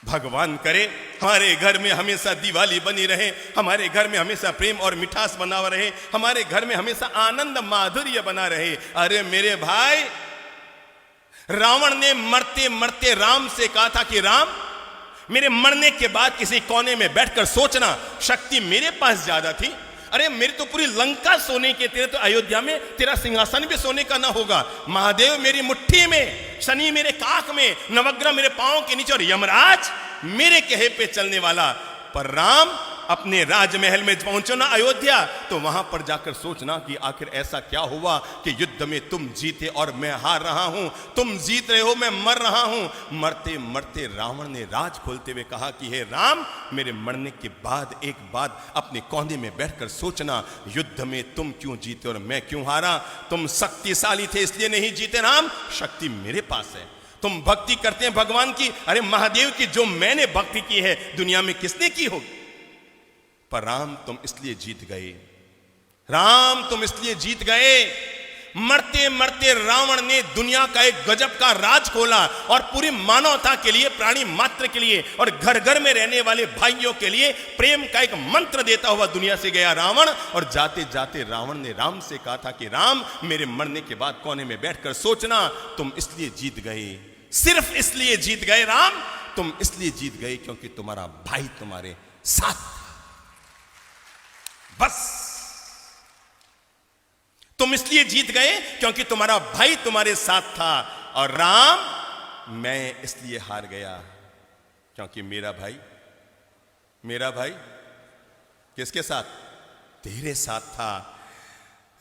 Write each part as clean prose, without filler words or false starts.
भगवान करे हमारे घर में हमेशा दिवाली बनी रहे, हमारे घर में हमेशा प्रेम और मिठास बना हुआ रहे, हमारे घर में हमेशा आनंद माधुर्य बना रहे। अरे मेरे भाई, रावण ने मरते मरते राम से कहा था कि राम, मेरे मरने के बाद किसी कोने में बैठकर सोचना, शक्ति मेरे पास ज्यादा थी। अरे मेरी तो पूरी लंका सोने की, तेरे तो अयोध्या में तेरा सिंहासन भी सोने का ना होगा। महादेव मेरी मुट्ठी में, शनि मेरे काख में, नवग्रह मेरे पांव के नीचे और यमराज मेरे कहे पे चलने वाला। पर राम अपने राजमहल में पहुंचो ना अयोध्या, तो वहां पर जाकर सोचना कि आखिर ऐसा क्या हुआ कि युद्ध में तुम जीते और मैं हार रहा हूं, तुम जीत रहे हो मैं मर रहा हूं। मरते मरते रावण ने राज खोलते हुए कहा कि हे राम, मेरे मरने के बाद एक बात अपने कोने में बैठकर सोचना, युद्ध में तुम क्यों जीते और मैं क्यों हारा। तुम शक्तिशाली थे इसलिए नहीं जीते राम, शक्ति मेरे पास है। तुम भक्ति करते हैं भगवान की, अरे महादेव की जो मैंने भक्ति की है दुनिया में किसने की होगी। पर राम तुम इसलिए जीत गए, राम तुम इसलिए जीत गए। मरते मरते रावण ने दुनिया का एक गजब का राज खोला और पूरी मानवता के लिए, प्राणी मात्र के लिए और घर घर में रहने वाले भाइयों के लिए प्रेम का एक मंत्र देता हुआ दुनिया से गया रावण। और जाते जाते रावण ने राम से कहा था कि राम, मेरे मरने के बाद कोने में बैठकर सोचना, तुम इसलिए जीत गए, सिर्फ इसलिए जीत गए राम, तुम इसलिए जीत गए क्योंकि तुम्हारा भाई तुम्हारे साथ, बस तुम इसलिए जीत गए क्योंकि तुम्हारा भाई तुम्हारे साथ था। और राम, मैं इसलिए हार गया क्योंकि मेरा भाई किसके साथ, तेरे साथ था।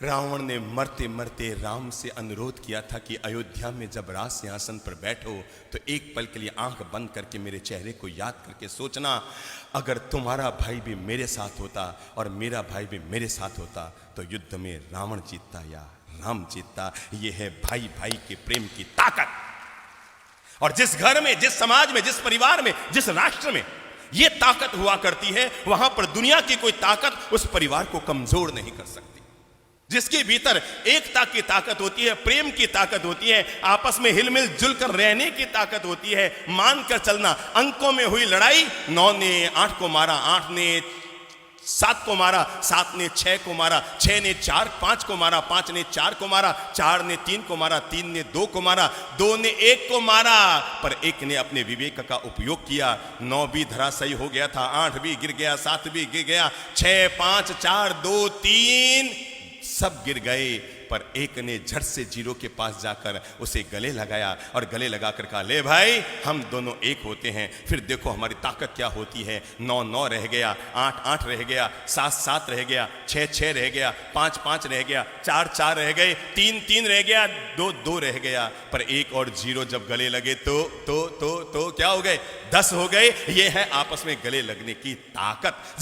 रावण ने मरते मरते राम से अनुरोध किया था कि अयोध्या में जब राज सिंहासन पर बैठो तो एक पल के लिए आंख बंद करके मेरे चेहरे को याद करके सोचना, अगर तुम्हारा भाई भी मेरे साथ होता और मेरा भाई भी मेरे साथ होता तो युद्ध में रावण जीतता या राम जीतता। यह है भाई भाई के प्रेम की ताकत। और जिस घर में, जिस समाज में, जिस परिवार में, जिस राष्ट्र में यह ताकत हुआ करती है, वहां पर दुनिया की कोई ताकत उस परिवार को कमजोर नहीं कर सकती। जिसके भीतर एकता की ताकत होती है, प्रेम की ताकत होती है, आपस में हिलमिल जुलकर रहने की ताकत होती है, मानकर चलना। अंकों में हुई लड़ाई, 9 ने 8 को मारा, 8 ने 7 को मारा, 7 ने 6 को मारा, 6 ने 5 को मारा, 5 ने 4 को मारा, 4 ने 3 को मारा, 3 ने 2 को मारा, 2 ने 1 को मारा। पर एक ने अपने विवेक का उपयोग किया, 9 भी धराशायी हो गया था, 8 भी गिर गया, 7 भी गिर गया, 6 5 4 2 3 सब गिर गए। पर एक ने झट से जीरो के पास जाकर उसे गले लगाया और गले लगाकर कहा, ले भाई, हम दोनों एक होते हैं, फिर देखो हमारी ताकत क्या होती है। 9 9 रह गया, 8 8 रह गया, 7 7 रह गया, 6 6 रह गया, 5 5 रह गया, 4 4 रह गए, 3 3 रह गया, 2 2 रह गया। पर एक और जीरो जब गले लगे तो क्या हो गए, 10 हो गए। ये है आपस में गले लगने की ताकत।